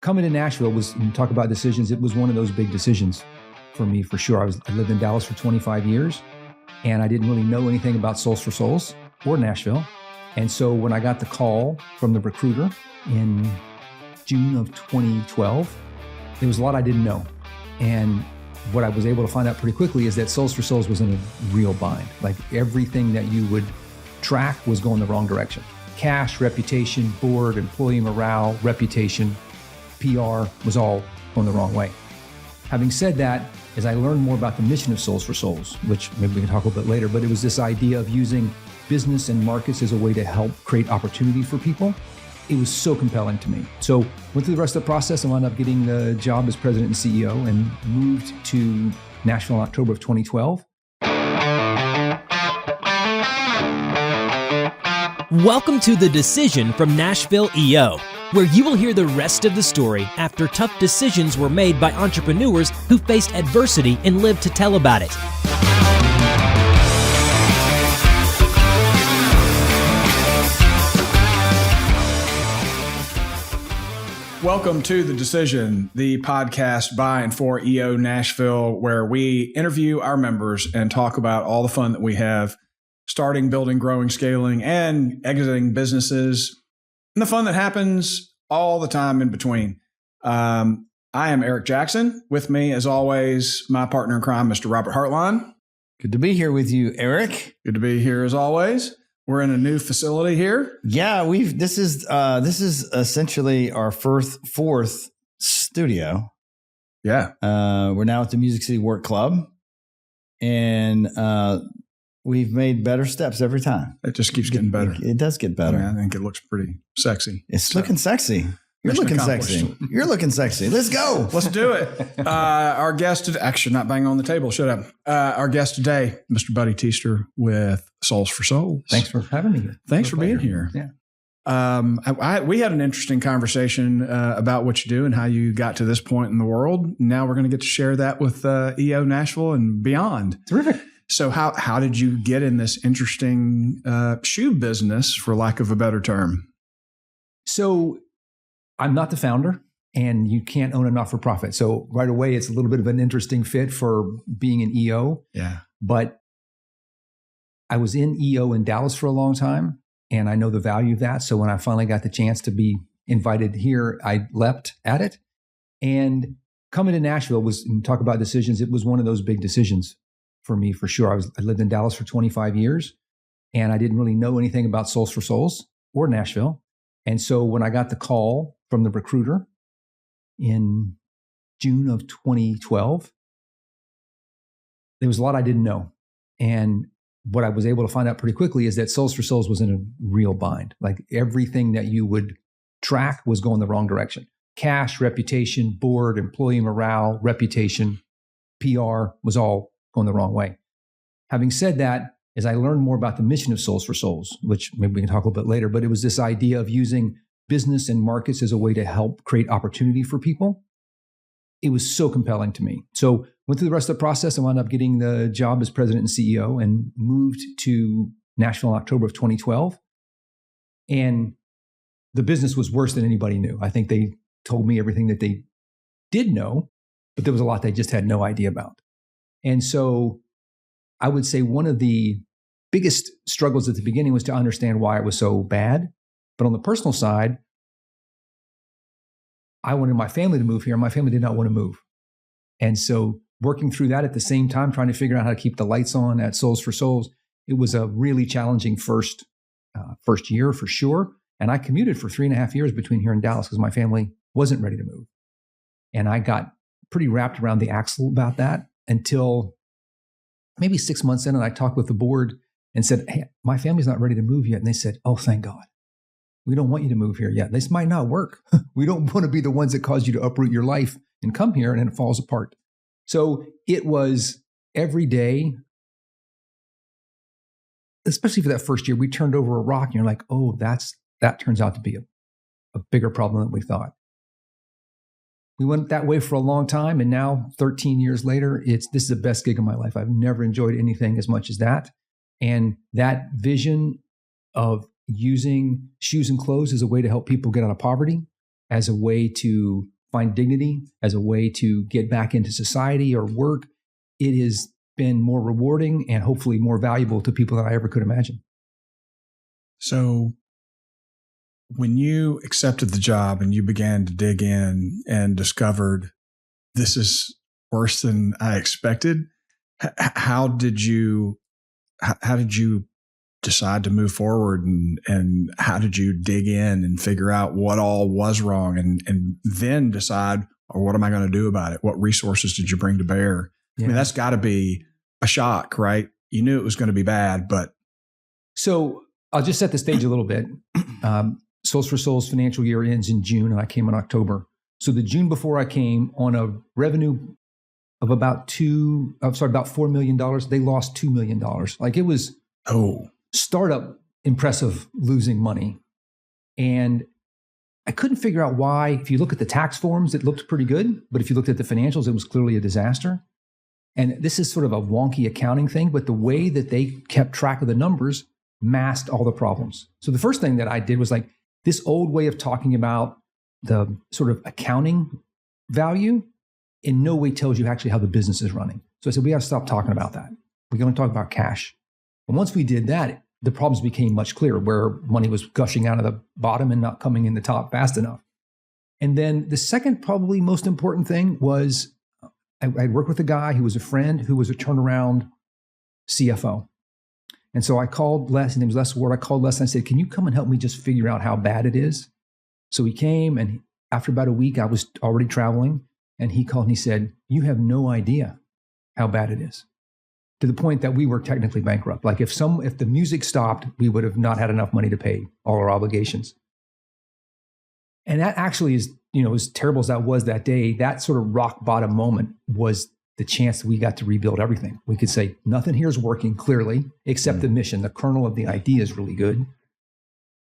Coming to Nashville was, when you talk about decisions, it was one of those big decisions for me, for sure. I lived in Dallas for 25 years, and I didn't really know anything about Soles4Souls or Nashville. And so when I got the call from the recruiter in June of 2012, there was a lot I didn't know. And what I was able to find out pretty quickly is that Soles4Souls was in a real bind. Like everything that you would track was going the wrong direction. Cash, reputation, board, employee morale, reputation, PR was all going the wrong way. Having said that, as I learned more about the mission of Soles4Souls, which maybe we can talk a little bit later, but it was this idea of using business and markets as a way to help create opportunity for people. It was so compelling to me. So went through the rest of the process and wound up getting the job as president and CEO and moved to Nashville in October of 2012. Welcome to The Decision from Nashville EO, where you will hear the rest of the story after tough decisions were made by entrepreneurs who faced adversity and lived to tell about it. Welcome to The Decision, the podcast by and for EO Nashville, where we interview our members and talk about all the fun that we have starting, building, growing, scaling, and exiting businesses, and the fun that happens all the time in between. I am Eric Jackson. With me, as always, my partner in crime, Mr. Robert Hartline. Good to be here with you, Eric. Good to be here as always. We're in a new facility here. Yeah, this is essentially our fourth studio. Yeah. We're now at the Music City Work Club, and we've made better steps every time. It just keeps getting better. It does get better. I think it looks pretty sexy. It's looking sexy. You're looking sexy. You're looking sexy. Let's go. Let's do it. Our guest today, actually not banging on the table, shut up. Our guest today, Mr. Buddy Teaster with Soles4Souls. Thanks for having me here. Thanks for being here. Yeah. We had an interesting conversation about what you do and how you got to this point in the world. Now we're going to get to share that with EO Nashville and beyond. Terrific. So how did you get in this interesting shoe business, for lack of a better term? So I'm not the founder, and you can't own a not-for-profit. So right away, it's a little bit of an interesting fit for being an EO. Yeah. But I was in EO in Dallas for a long time, and I know the value of that. So when I finally got the chance to be invited here, I leapt at it. And coming to Nashville was, and talk about decisions, it was one of those big decisions for me, for sure. I lived in Dallas for 25 years, and I didn't really know anything about Soles4Souls or Nashville. And so when I got the call from the recruiter in June of 2012, there was a lot I didn't know. And what I was able to find out pretty quickly is that Soles4Souls was in a real bind. Like everything that you would track was going the wrong direction. Cash, reputation, board, employee morale, reputation, PR was all going the wrong way. Having said that, as I learned more about the mission of Soles4Souls, which maybe we can talk a little bit later, but it was this idea of using business and markets as a way to help create opportunity for people. It was so compelling to me. So went through the rest of the process and wound up getting the job as president and CEO and moved to Nashville in October of 2012. And the business was worse than anybody knew. I think they told me everything that they did know, but there was a lot they just had no idea about. And so I would say one of the biggest struggles at the beginning was to understand why it was so bad. But on the personal side, I wanted my family to move here. My family did not want to move. And so working through that at the same time, trying to figure out how to keep the lights on at Soles4Souls, it was a really challenging first year for sure. And I commuted for 3.5 years between here and Dallas because my family wasn't ready to move. And I got pretty wrapped around the axle about that until maybe 6 months in, and I talked with the board and said, hey, my family's not ready to move yet. And they said, oh, thank God. We don't want you to move here yet. This might not work. We don't want to be the ones that cause you to uproot your life and come here and then it falls apart. So it was every day, especially for that first year, we turned over a rock and you're like, oh, that turns out to be a bigger problem than we thought. We went that way for a long time, and now 13 years later, this is the best gig of my life. I've never enjoyed anything as much as that. And that vision of using shoes and clothes as a way to help people get out of poverty as a way to find dignity, as a way to get back into society or work, it has been more rewarding and hopefully more valuable to people than I ever could imagine. So when you accepted the job and you began to dig in and discovered this is worse than I expected, how did you decide to move forward, and how did you dig in and figure out what all was wrong, and then decide, or what am I going to do about it? What resources did you bring to bear? Yeah. I mean, that's got to be a shock, right? You knew it was going to be bad, but. So I'll just set the stage a little bit. Soles4Souls financial year ends in June, and I came in October. So the June before I came, on a revenue of about $4 million, they lost $2 million. Like, it was startup impressive losing money. And I couldn't figure out why. If you look at the tax forms, it looked pretty good. But if you looked at the financials, it was clearly a disaster. And this is sort of a wonky accounting thing, but the way that they kept track of the numbers masked all the problems. So the first thing that I did was, like, this old way of talking about the sort of accounting value in no way tells you actually how the business is running. So I said, we have to stop talking about that. We can only talk about cash. And once we did that, the problems became much clearer, where money was gushing out of the bottom and not coming in the top fast enough. And then the second, probably most important thing was I worked with a guy who was a friend who was a turnaround CFO. And so I called Les, his name was Les Ward. I called Les and I said, can you come and help me just figure out how bad it is? So he came, and after about a week, I was already traveling, and he called and he said, you have no idea how bad it is. To the point that we were technically bankrupt. Like, if the music stopped, we would have not had enough money to pay all our obligations. And that actually is, as terrible as that was that day, that sort of rock bottom moment was the chance that we got to rebuild everything. We could say, nothing here is working clearly, except the mission. The kernel of the idea is really good.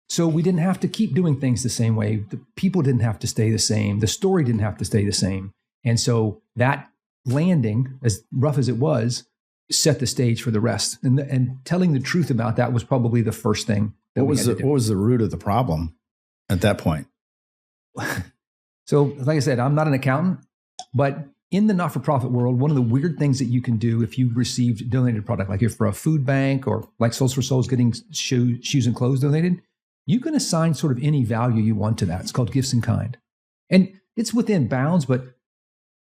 So we didn't have to keep doing things the same way. The people didn't have to stay the same. The story didn't have to stay the same. And so that landing, as rough as it was, set the stage for the rest. And telling the truth about that was probably the first thing that What was the root of the problem at that point? So, like I said, I'm not an accountant, but in the not-for-profit world, one of the weird things that you can do if you received donated product, like if for a food bank or like Soles4Souls getting shoes and clothes donated, you can assign sort of any value you want to that. It's called gifts in kind. And it's within bounds, but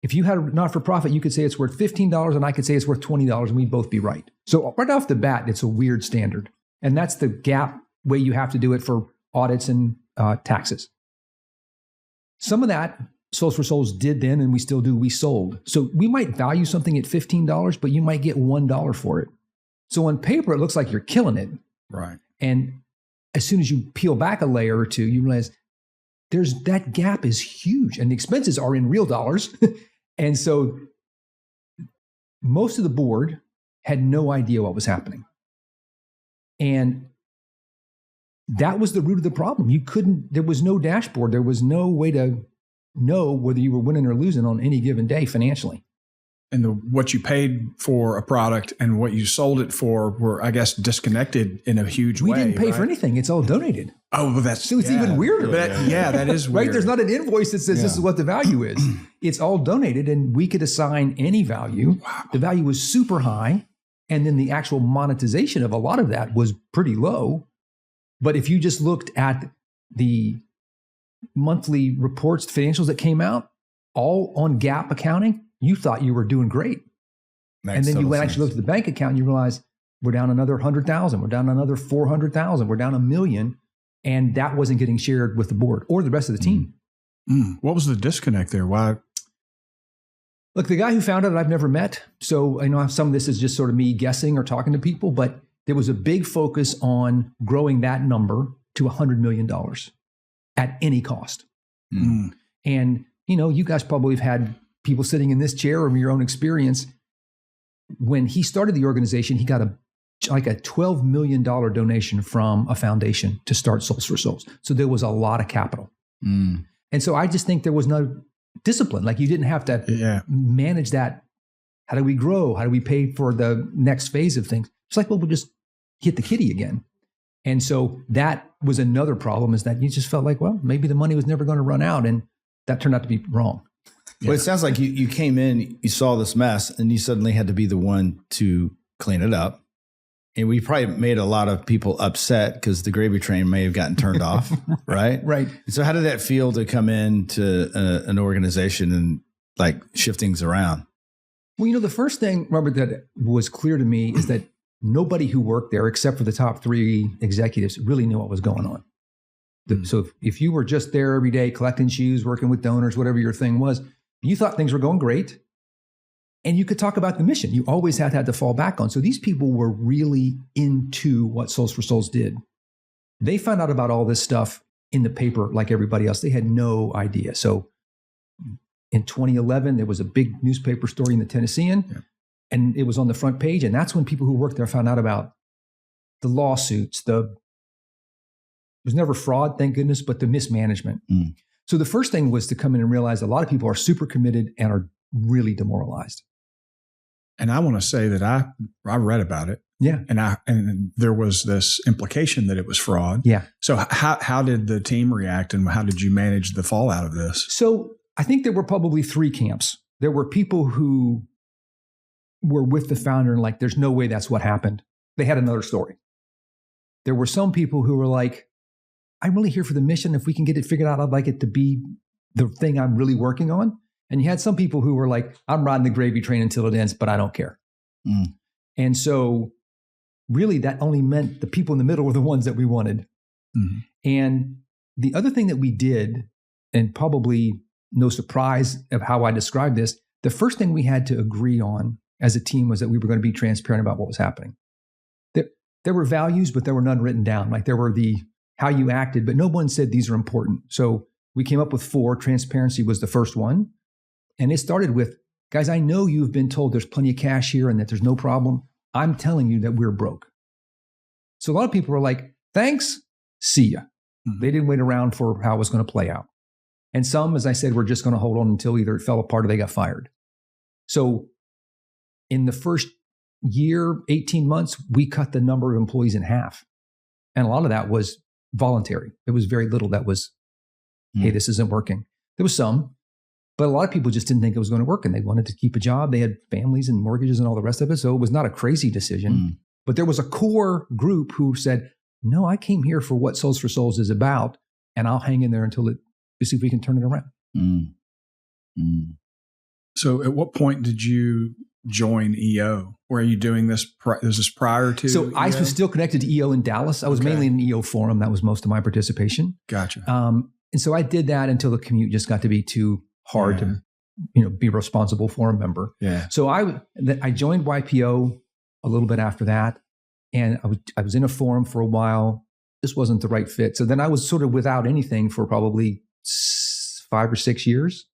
if you had a not-for-profit, you could say it's worth $15 and I could say it's worth $20 and we'd both be right. So right off the bat, it's a weird standard. And that's the gap way you have to do it for audits and taxes. Some of that Soles4Souls did then, and we still do, we sold. So we might value something at $15, but you might get $1 for it. So on paper, it looks like you're killing it. Right. And as soon as you peel back a layer or two, you realize that gap is huge and the expenses are in real dollars. And so most of the board had no idea what was happening. And that was the root of the problem. There was no dashboard. There was no way to know whether you were winning or losing on any given day financially. And what you paid for a product and what you sold it for were, I guess, disconnected in a huge way. We didn't pay right? for anything. It's all donated. Oh, well, that's so it's even weirder. But that is weird. Right? There's not an invoice that says this is what the value is. It's all donated, and we could assign any value. Wow. The value was super high, and then the actual monetization of a lot of that was pretty low. But if you just looked at the monthly reports, financials that came out, all on GAAP accounting, you thought you were doing great. And then you went actually looked at the bank account and you realize we're down another 100,000, we're down another 400,000, we're down $1 million. And that wasn't getting shared with the board or the rest of the team. What was the disconnect there? Why? Look, the guy who founded it, I've never met. So I know some of this is just sort of me guessing or talking to people, but there was a big focus on growing that number to $100 million at any cost. And, you guys probably have had people sitting in this chair or your own experience. When he started the organization, he got a $12 million donation from a foundation to start Soles4Souls. So there was a lot of capital. And so I just think there was no discipline. Like, you didn't have to manage that. How do we grow? How do we pay for the next phase of things? It's like, well, we'll just hit the kitty again. And so that was another problem, is that you just felt like, well, maybe the money was never going to run out. And that turned out to be wrong. Well, it sounds like you came in, you saw this mess, and you suddenly had to be the one to clean it up. And we probably made a lot of people upset because the gravy train may have gotten turned off, right? Right. So how did that feel to come into an organization and like shift things around? Well, the first thing, Robert, that was clear to me is that nobody who worked there, except for the top 3 executives, really knew what was going on. So if you were just there every day collecting shoes, working with donors, whatever your thing was, you thought things were going great. And you could talk about the mission. You always had to fall back on. So these people were really into what Soles4Souls did. They found out about all this stuff in the paper like everybody else. They had no idea. So in 2011, there was a big newspaper story in the Tennessean, and it was on the front page. And that's when people who worked there found out about the lawsuits. It was never fraud, thank goodness, but the mismanagement. So the first thing was to come in and realize a lot of people are super committed and are really demoralized. And I want to say that I read about it. Yeah. And there was this implication that it was fraud. Yeah. So how did the team react, and how did you manage the fallout of this? So I think there were probably 3 camps. There were people who were with the founder and like, there's no way that's what happened. They had another story. There were some people who were like, I'm really here for the mission. If we can get it figured out, I'd like it to be the thing I'm really working on. And you had some people who were like, I'm riding the gravy train until it ends, but I don't care. And so really that only meant the people in the middle were the ones that we wanted. And the other thing that we did, and probably no surprise of how I described this, the first thing we had to agree on as a team was that we were going to be transparent about what was happening. There were values, but there were none written down. Like there were the how you acted, but no one said these are important. So we came up with 4. Transparency was the first one. And it started with, guys, I know you've been told there's plenty of cash here and that there's no problem. I'm telling you that we're broke. So a lot of people were like, thanks, see ya. They didn't wait around for how it was going to play out. And some, as I said, were just going to hold on until either it fell apart or they got fired. So in the first year, 18 months, we cut the number of employees in half. And a lot of that was voluntary. There was very little that was, hey, this isn't working. There was some. But a lot of people just didn't think it was going to work, and they wanted to keep a job. They had families and mortgages and all the rest of it. So it was not a crazy decision. But there was a core group who said, no, I came here for what Soles4Souls is about, and I'll hang in there until to see if we can turn it around. So at what point did you join EO? Were you doing this? Is this prior to? So EO? I was still connected to EO in Dallas. I was mainly in an EO forum. That was most of my participation. Gotcha. And so I did that until the commute just got to be too hard to, be responsible for a member. Yeah. So I joined YPO a little bit after that, and I was in a forum for a while. This wasn't the right fit. So then I was sort of without anything for probably 5 or 6 years.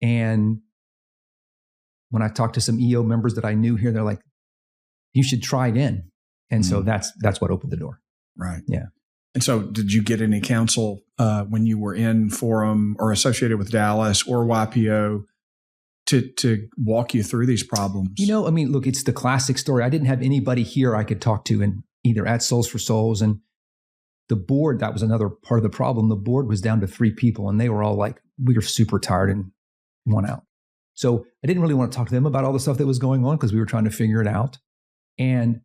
And when I talked to some EO members that I knew here, they're like, you should try again. And so that's what opened the door. Right. Yeah. And so did you get any counsel when you were in forum or associated with Dallas or YPO to walk you through these problems? Look, it's the classic story. I didn't have anybody here I could talk to, and either at Soles4Souls, and the board, that was another part of the problem. The board was down to 3 people, and they were all like, we are super tired and want out. So I didn't really want to talk to them about all the stuff that was going on because we were trying to figure it out. And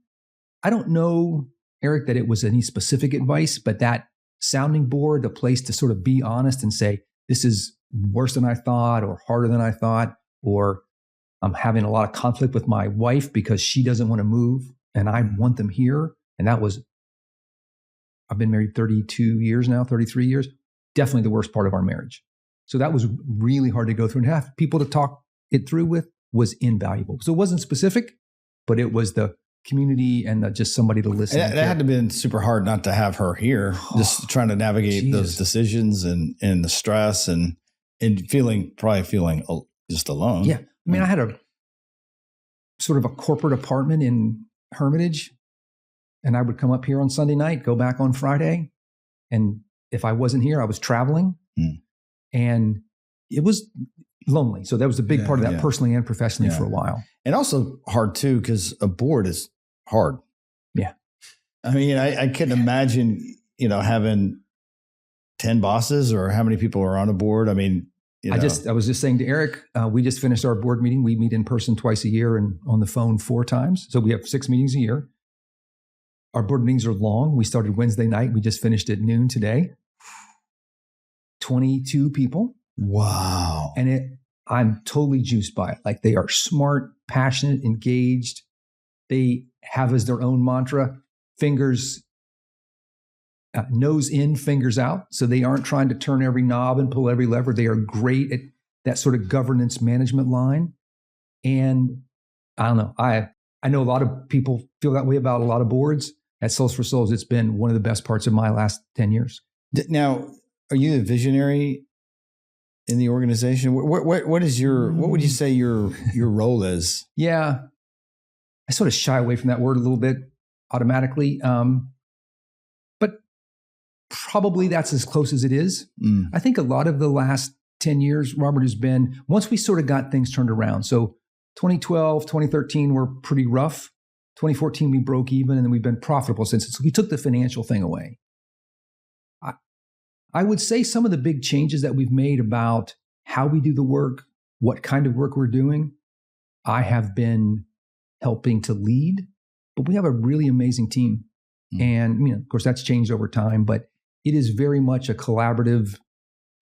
I don't know, Eric, that it was any specific advice, but that sounding board, the place to sort of be honest and say, this is worse than I thought, or harder than I thought, or I'm having a lot of conflict with my wife because she doesn't want to move and I want them here. And that was, I've been married 32 years now, 33 years, definitely the worst part of our marriage. So that was really hard to go through, and have people to talk it through with was invaluable. So it wasn't specific, but it was the community and just somebody to listen. That had to have been super hard not to have her here, just trying to navigate those decisions and the stress and probably feeling just alone. Yeah. I mean, I had a sort of a corporate apartment in Hermitage, and I would come up here on Sunday night, go back on Friday. And if I wasn't here, I was traveling. And it was lonely. So that was a big part of that personally and professionally for a while. And also hard too, because a board is hard. Yeah. I mean, I couldn't imagine, having 10 bosses or how many people are on a board. I mean, I was just saying to Eric, we just finished our board meeting. We meet in person twice a year and on the phone 4 times. So we have 6 meetings a year. Our board meetings are long. We started Wednesday night. We just finished at noon today. 22 people. Wow. And I'm totally juiced by it. Like, they are smart, passionate, engaged. They have as their own mantra, fingers, nose in, fingers out. So they aren't trying to turn every knob and pull every lever. They are great at that sort of governance management line. And I don't know, I know a lot of people feel that way about a lot of boards. At Soles4Souls, it's been one of the best parts of my last 10 years. Now, are you the visionary in the organization? What would you say your role is? Yeah, I sort of shy away from that word a little bit automatically. But probably that's as close as it is. I think a lot of the last 10 years, Robert, has been, once we sort of got things turned around. So 2012, 2013 were pretty rough. 2014, we broke even, and then we've been profitable since. So we took the financial thing away. I would say some of the big changes that we've made about how we do the work, what kind of work we're doing, I have been helping to lead, but we have a really amazing team. And of course, that's changed over time, but it is very much a collaborative, I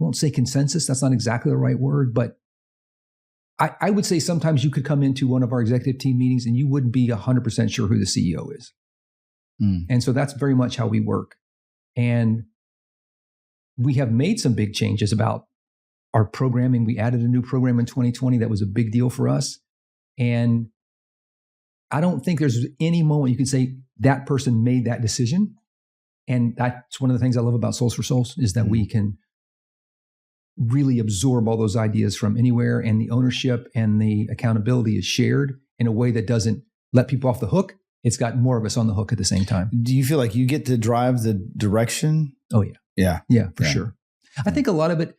won't say consensus, that's not exactly the right word, but I would say sometimes you could come into one of our executive team meetings and you wouldn't be 100% sure who the CEO is. And so that's very much how we work. And we have made some big changes about our programming. We added a new program in 2020 that was a big deal for us. And I don't think there's any moment you can say that person made that decision. And that's one of the things I love about Soles4Souls is that we can really absorb all those ideas from anywhere, and the ownership and the accountability is shared in a way that doesn't let people off the hook. It's got more of us on the hook at the same time. Do you feel like you get to drive the direction? Oh, yeah. Yeah. Yeah, for sure. I think a lot of it,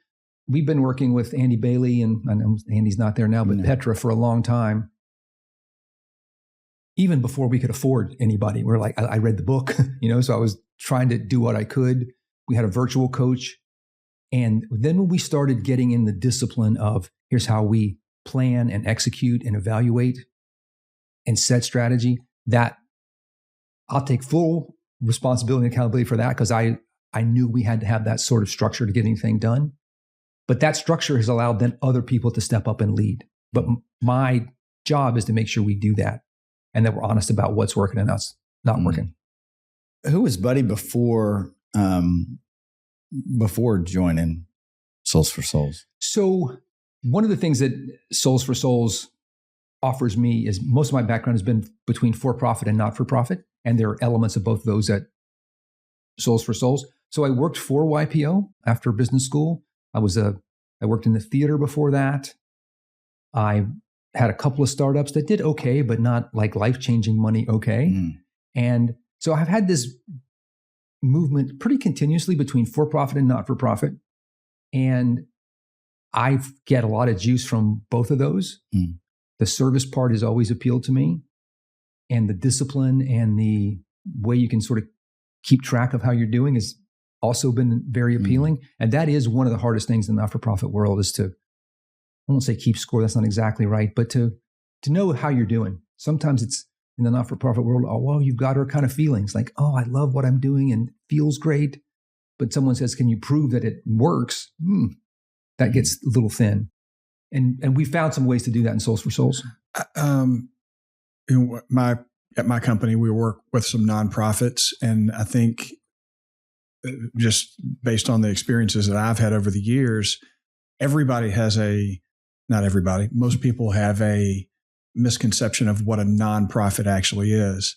we've been working with Andy Bailey, and I know Andy's not there now, but Petra for a long time. Even before we could afford anybody, we're like, I read the book, so I was trying to do what I could. We had a virtual coach. And then when we started getting in the discipline of here's how we plan and execute and evaluate and set strategy, that I'll take full responsibility and accountability for that, because I knew we had to have that sort of structure to get anything done. But that structure has allowed then other people to step up and lead. But my job is to make sure we do that and that we're honest about what's working and what's not working. Who was Buddy before joining Soles4Souls? So one of the things that Soles4Souls offers me is most of my background has been between for-profit and not-for-profit. And there are elements of both of those at Soles4Souls. So I worked for YPO after business school. I worked in the theater before that. I had a couple of startups that did okay, but not like life-changing money okay. And so I've had this movement pretty continuously between for-profit and not-for-profit. And I get a lot of juice from both of those. The service part has always appealed to me. And the discipline and the way you can sort of keep track of how you're doing has also been very appealing. And that is one of the hardest things in the not-for-profit world, is to, I won't say keep score, that's not exactly right, but to know how you're doing. Sometimes it's in the not-for-profit world, oh, well, you've got our kind of feelings like, oh, I love what I'm doing and feels great. But someone says, can you prove that it works? That gets a little thin. And we found some ways to do that in Soles4Souls. At my company, we work with some nonprofits, and I think just based on the experiences that I've had over the years, most people have a misconception of what a nonprofit actually is.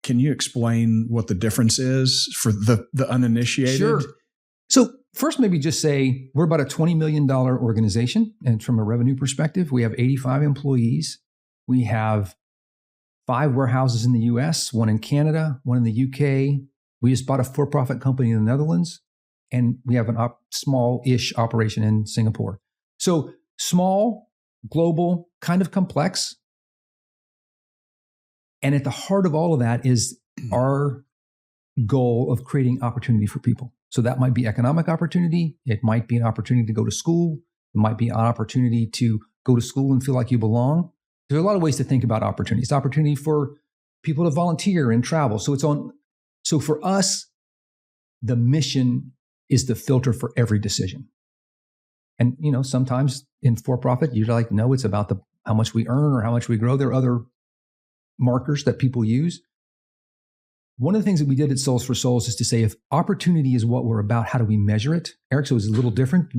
Can you explain what the difference is for the uninitiated? Sure. So first, maybe just say we're about a $20 million organization. And from a revenue perspective, we have 85 employees. We have 5 warehouses in the US, 1 in Canada, 1 in the UK. We just bought a for-profit company in the Netherlands. And we have a small-ish operation in Singapore. So small, global, kind of complex. And at the heart of all of that is our goal of creating opportunity for people. So that might be economic opportunity. It might be an opportunity to go to school. It might be an opportunity to go to school and feel like you belong. There are a lot of ways to think about opportunities. Opportunity for people to volunteer and travel. So for us, the mission is the filter for every decision. And, sometimes in for-profit, you're like, no, it's about how much we earn or how much we grow. There are other markers that people use. One of the things that we did at Soles4Souls is to say, if opportunity is what we're about, how do we measure it? Eric, so it's a little different.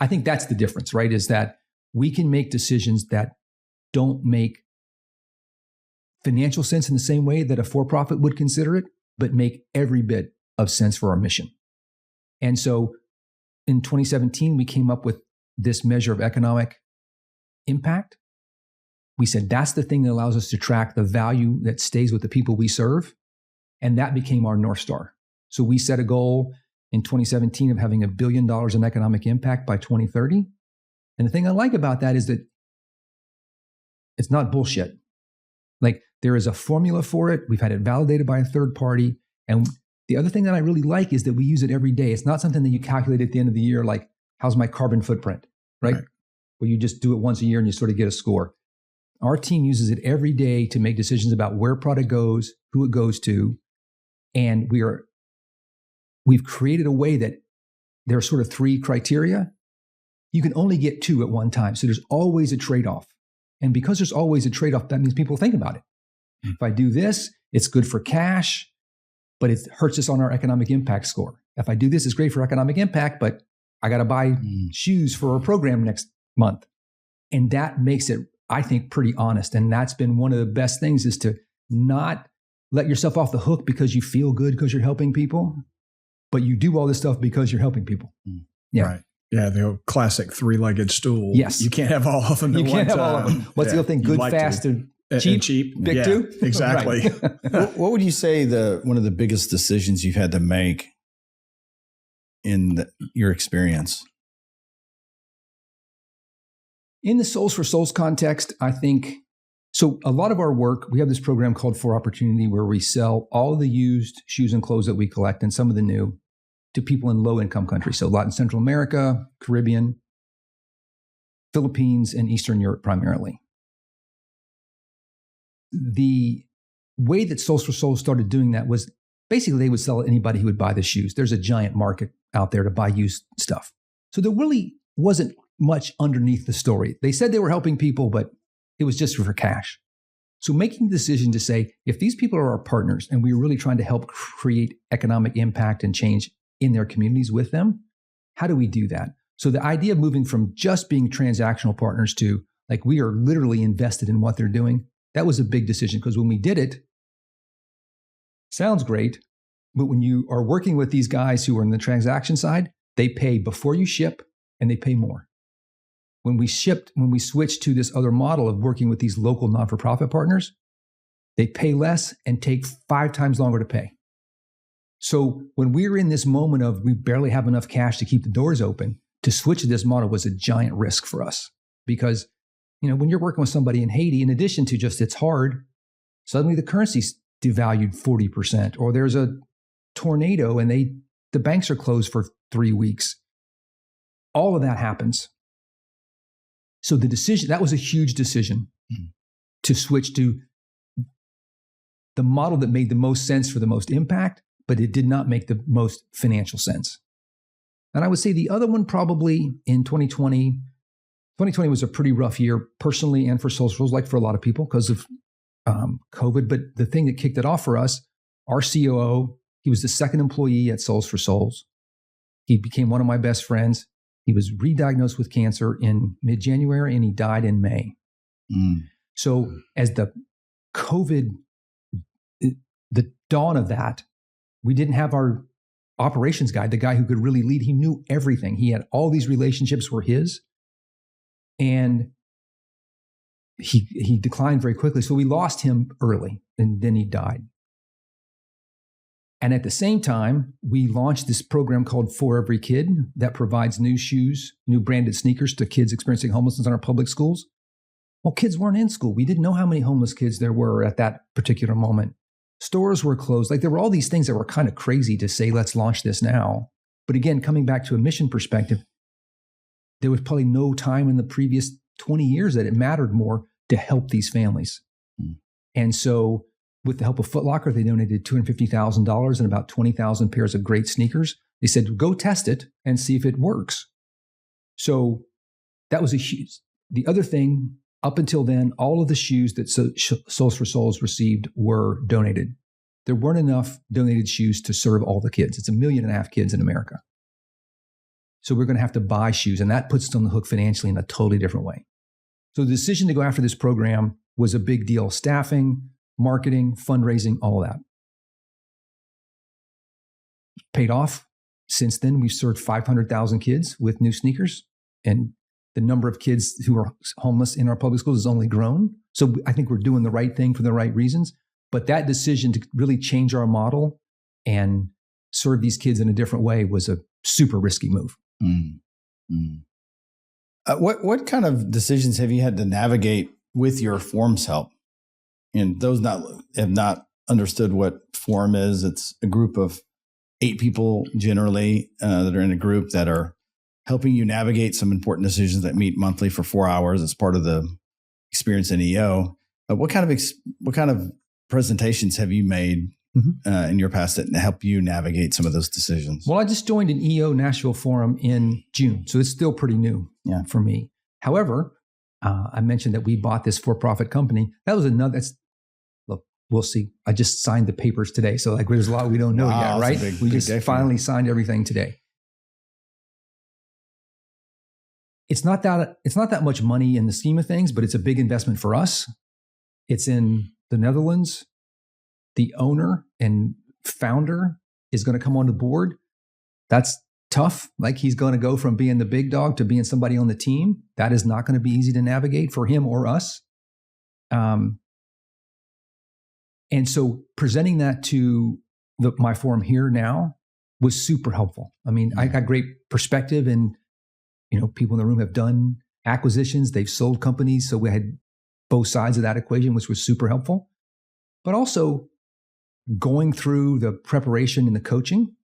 I think that's the difference, right? Is that we can make decisions that don't make financial sense in the same way that a for-profit would consider it, but make every bit of sense for our mission. And so in 2017, we came up with this measure of economic impact. We said that's the thing that allows us to track the value that stays with the people we serve. And that became our North Star. So we set a goal in 2017 of having $1 billion in economic impact by 2030. And the thing I like about that is that it's not bullshit. Like, there is a formula for it. We've had it validated by a third party. And the other thing that I really like is that we use it every day. It's not something that you calculate at the end of the year, like, how's my carbon footprint, right? Where you just do it once a year and you sort of get a score. Our team uses it every day to make decisions about where product goes, who it goes to. And we've created a way that there are sort of 3 criteria. You can only get 2 at one time. So there's always a trade-off. And because there's always a trade-off, that means people think about it. If I do this, it's good for cash, but it hurts us on our economic impact score. If I do this, it's great for economic impact, but I got to buy shoes for a program next month. And that makes it, I think, pretty honest. And that's been one of the best things, is to not let yourself off the hook because you feel good because you're helping people, but you do all this stuff because you're helping people. Yeah. Right. Yeah, the old classic 3-legged stool. Yes. You can't have all of them. You can't have all of them. What's the other thing? Good, fast, and cheap. Pick 2? Exactly. What would you say one of the biggest decisions you've had to make in your experience? In the Soles4Souls context, I think, so a lot of our work, we have this program called For Opportunity, where we sell all the used shoes and clothes that we collect, and some of the new, to people in low-income countries. So Latin Central America, Caribbean, Philippines, and Eastern Europe primarily. The way that Soles4Souls started doing that was basically they would sell it to anybody who would buy the shoes. There's a giant market out there to buy used stuff. So there really wasn't much underneath the story. They said they were helping people, but it was just for cash. So making the decision to say, if these people are our partners and we're really trying to help create economic impact and change in their communities with them, how do we do that? So the idea of moving from just being transactional partners to, like, we are literally invested in what they're doing, that was a big decision, because when we did it, sounds great, but when you are working with these guys who are on the transaction side, they pay before you ship and they pay more. When we switched to this other model of working with these local not-for-profit partners, they pay less and take 5 times longer to pay. So when we were in this moment of we barely have enough cash to keep the doors open, to switch to this model was a giant risk for us. Because, when you're working with somebody in Haiti, in addition to just it's hard, suddenly the currency's devalued 40%, or there's a tornado and the banks are closed for 3 weeks. All of that happens. So the decision, that was a huge decision to switch to the model that made the most sense for the most impact, but it did not make the most financial sense. And I would say the other one probably in 2020 was a pretty rough year personally and for Soles4Souls, like for a lot of people because of COVID. But the thing that kicked it off for us, our COO, he was the second employee at Soles4Souls. He became one of my best friends. He was re-diagnosed with cancer in mid-January and he died in May. So as the COVID, the dawn of that, we didn't have our operations guy, the guy who could really lead. He knew everything. He had all these relationships were his. And he declined very quickly. So we lost him early and then he died. And at the same time, we launched this program called For Every Kid that provides new shoes, new branded sneakers to kids experiencing homelessness in our public schools. Well, kids weren't in school. We didn't know how many homeless kids there were at that particular moment. Stores were closed. Like there were all these things that were kind of crazy to say, let's launch this now. But again, coming back to a mission perspective, there was probably no time in the previous 20 years that it mattered more to help these families. And so with the help of Foot Locker, they donated $250,000 and about 20,000 pairs of great sneakers. They said, go test it and see if it works. So that was a huge. The other thing, up until then, all of the shoes that Soles for Souls received were donated. There weren't enough donated shoes to serve all the kids. It's 1.5 million kids in America. So we're going to have to buy shoes, and that puts us on the hook financially in a totally different way. So the decision to go after this program was a big deal. Staffing, marketing, fundraising, all of that. Paid off. Since then, we've served 500,000 kids with new sneakers, and the number of kids who are homeless in our public schools has only grown. So I think we're doing the right thing for the right reasons. But that decision to really change our model and serve these kids in a different way was a super risky move. What kind of decisions have you had to navigate with your forms help? And those have not understood what forum is. It's a group of 8 people generally that are in a group that are helping you navigate some important decisions that meet monthly for 4 hours as part of the experience in EO. What kind of presentations have you made in your past that help you navigate some of those decisions? Well, I just joined an EO Nashville forum in June, so it's still pretty new for me. However, I mentioned that we bought this for-profit company. That was another. Look, we'll see. I just signed the papers today, so like there's a lot we don't know yet, right? We just finally signed everything today. It's not that much money in the scheme of things, but it's a big investment for us. It's in the Netherlands. The owner and founder is going to come on the board. That's tough. Like he's going to go from being the big dog to being somebody on the team. That is not going to be easy to navigate for him or us. And so presenting that to my forum here now was super helpful. I mean, I got great perspective, and people in the room have done acquisitions. They've sold companies. So we had both sides of that equation, which was super helpful. But also going through the preparation and the coaching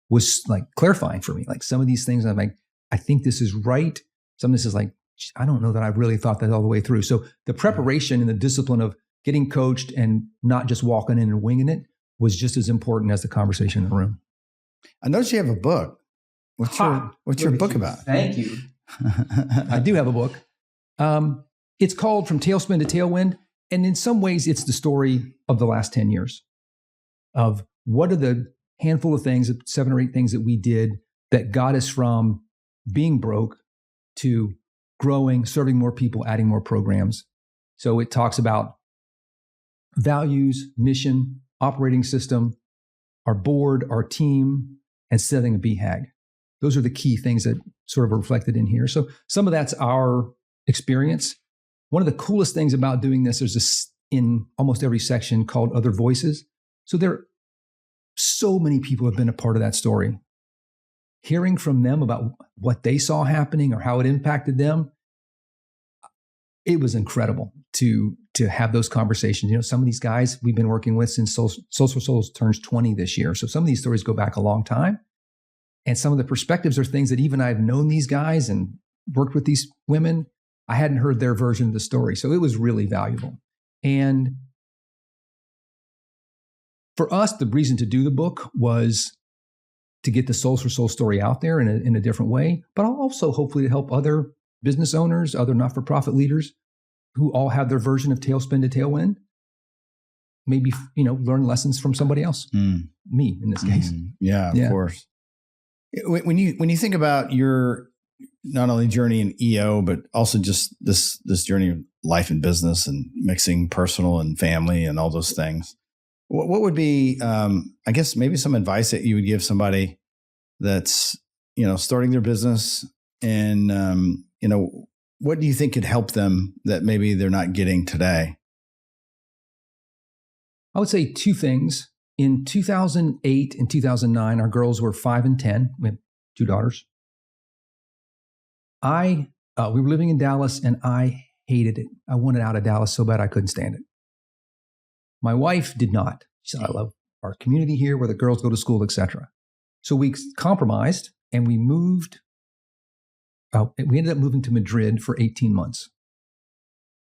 was like clarifying for me. Like some of these things, I'm like, I think this is right. Some of this is like, I don't know that I really thought that all the way through. So the preparation and the discipline of getting coached and not just walking in and winging it was just as important as the conversation in the room. I noticed you have a book. What's your book about? Thank you. I do have a book. It's called From Tailspin to Tailwind. And in some ways, it's the story of the last 10 years of what are the handful of things, 7 or 8 things that we did that got us from being broke to growing, serving more people, adding more programs. So it talks about values, mission, operating system, our board, our team, and setting a BHAG. Those are the key things that sort of are reflected in here. So some of that's our experience. One of the coolest things about doing this, there's this in almost every section called Other Voices. So there, so many people have been a part of that story. Hearing from them about what they saw happening or how it impacted them, it was incredible to have those conversations. Some of these guys we've been working with since Soles4Souls turns 20 this year. So some of these stories go back a long time. And some of the perspectives are things that even I've known these guys and worked with these women, I hadn't heard their version of the story. So it was really valuable. And for us, the reason to do the book was to get the Soles4Souls story out there in a different way, but also hopefully to help other business owners, other not-for-profit leaders who all have their version of Tailspin to Tailwind, maybe, learn lessons from somebody else, me in this case. Yeah, of course. When you think about your not only journey in EO, but also just this journey of life and business and mixing personal and family and all those things, what would be, I guess, maybe some advice that you would give somebody that's, starting their business and, what do you think could help them that maybe they're not getting today? I would say 2 things. In 2008 and 2009, our girls were 5 and 10. We had 2 daughters. We were living in Dallas, and I hated it. I wanted out of Dallas so bad I couldn't stand it. My wife did not. She said, I love our community here where the girls go to school, etc. So we compromised and we moved. We ended up moving to Madrid for 18 months.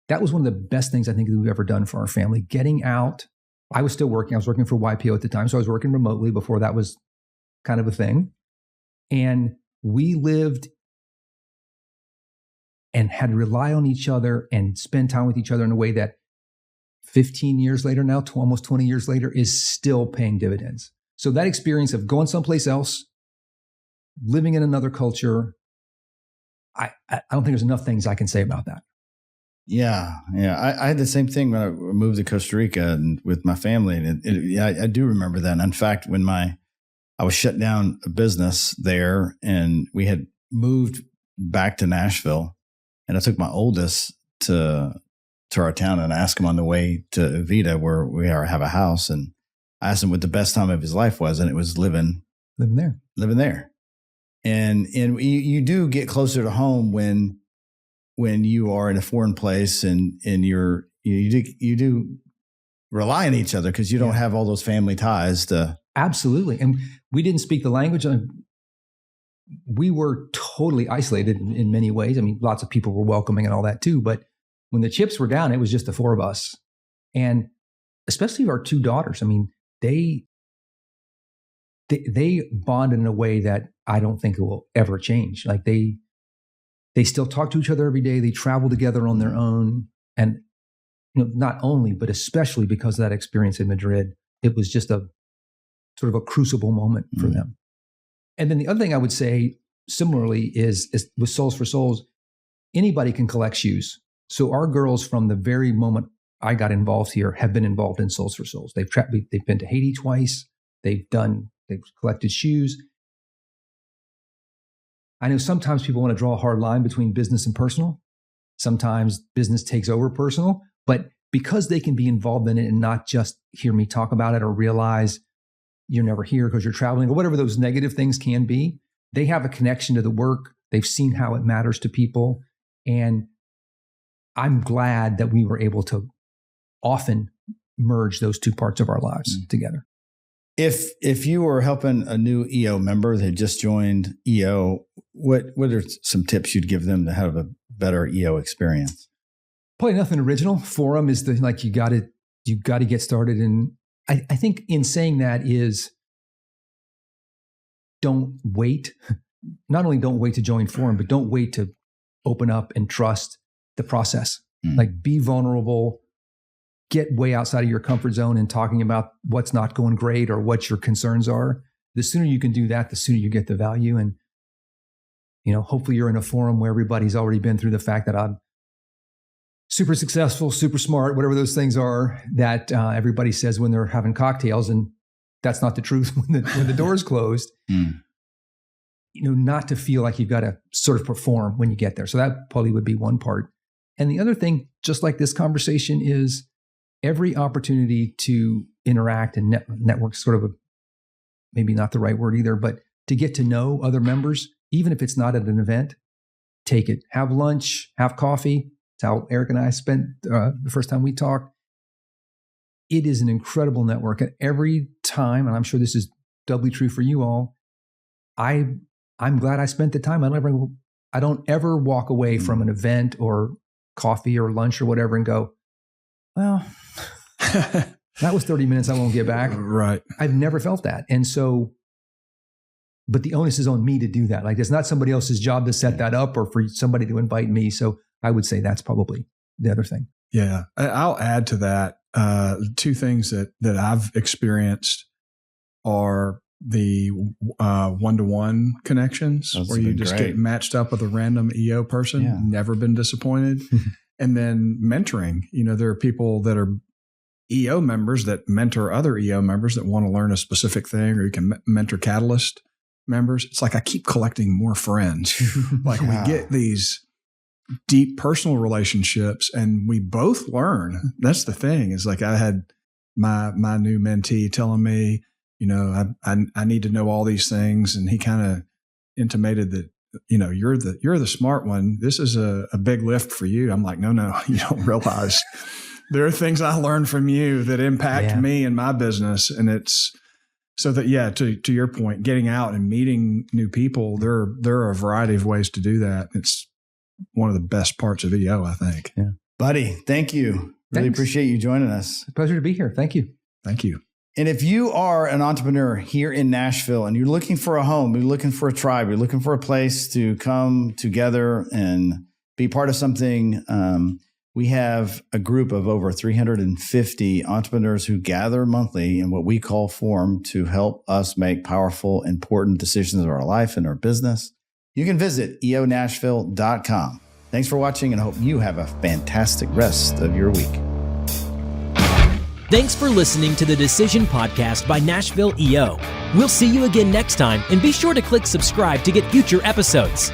That was one of the best things I think that we've ever done for our family. Getting out. I was still working. I was working for YPO at the time. So I was working remotely before that was kind of a thing. And we lived and had to rely on each other and spend time with each other in a way that 15 years later now, almost 20 years later, is still paying dividends. So that experience of going someplace else, living in another culture, I don't think there's enough things I can say about that. Yeah. I had the same thing when I moved to Costa Rica and with my family, and I do remember that. And in fact, when I was shut down a business there, and we had moved back to Nashville, and I took my oldest to our town and asked him on the way to Evita, where we have a house, and I asked him what the best time of his life was, and it was living there. And you do get closer to home when you are in a foreign place and you do rely on each other because you don't have all those family ties to. Absolutely. And we didn't speak the language. We were totally isolated in many ways. I mean, lots of people were welcoming and all that too. But when the chips were down, it was just the four of us. And especially our two daughters. I mean, they bonded in a way that I don't think it will ever change. Like they still talk to each other every day. They travel together on their own. And not only, but especially because of that experience in Madrid, it was just a sort of a crucible moment for them. And then the other thing I would say similarly is with Soles4Souls, anybody can collect shoes. So our girls from the very moment I got involved here have been involved in Soles4Souls. They've been to Haiti twice. They've collected shoes. I know sometimes people want to draw a hard line between business and personal. Sometimes business takes over personal, but because they can be involved in it and not just hear me talk about it or realize you're never here because you're traveling or whatever those negative things can be, they have a connection to the work. They've seen how it matters to people. And I'm glad that we were able to often merge those two parts of our lives together. If you were helping a new EO member that just joined EO, what are some tips you'd give them to have a better EO experience? Probably nothing original. Forum is you got to get started. And I think in saying that is don't wait. Not only don't wait to join Forum, but don't wait to open up and trust the process. Like be vulnerable. Get way outside of your comfort zone and talking about what's not going great or what your concerns are. The sooner you can do that, the sooner you get the value. And, hopefully you're in a forum where everybody's already been through the fact that I'm super successful, super smart, whatever those things are that everybody says when they're having cocktails. And that's not the truth when the door's closed. Not to feel like you've got to sort of perform when you get there. So that probably would be one part. And the other thing, just like this conversation, is every opportunity to interact and network, sort of maybe not the right word either, but to get to know other members, even if it's not at an event, take it. Have lunch, have coffee. That's how Eric and I spent the first time we talked. It is an incredible network. And every time, and I'm sure this is doubly true for you all, I'm glad I spent the time. I don't ever walk away from an event or coffee or lunch or whatever and go, well, that was 30 minutes I won't get back. Right. I've never felt that. And so, but the onus is on me to do that. Like it's not somebody else's job to set that up or for somebody to invite me. So I would say that's probably the other thing. Yeah. I'll add to that. Two things that I've experienced are the one-to-one connections. That's where you just get matched up with a random EO person, never been disappointed. And then mentoring, there are people that are EO members that mentor other EO members that want to learn a specific thing, or you can mentor Catalyst members. It's like I keep collecting more friends. We get these deep personal relationships and we both learn. That's the thing, is like I had my new mentee telling me, I need to know all these things. And he kind of intimated you're the smart one. This is a big lift for you. I'm like, no, you don't realize there are things I learned from you that impact me and my business. And it's so that, to your point, getting out and meeting new people, there are a variety of ways to do that. It's one of the best parts of EO, I think. Yeah. Buddy, thank you. Really appreciate you joining us. It's a pleasure to be here. Thank you. Thank you. And if you are an entrepreneur here in Nashville and you're looking for a home, you're looking for a tribe, you're looking for a place to come together and be part of something, we have a group of over 350 entrepreneurs who gather monthly in what we call Forum to help us make powerful, important decisions in our life and our business. You can visit eonashville.com. Thanks for watching, and I hope you have a fantastic rest of your week. Thanks for listening to the Decision Podcast by Nashville EO. We'll see you again next time, and be sure to click subscribe to get future episodes.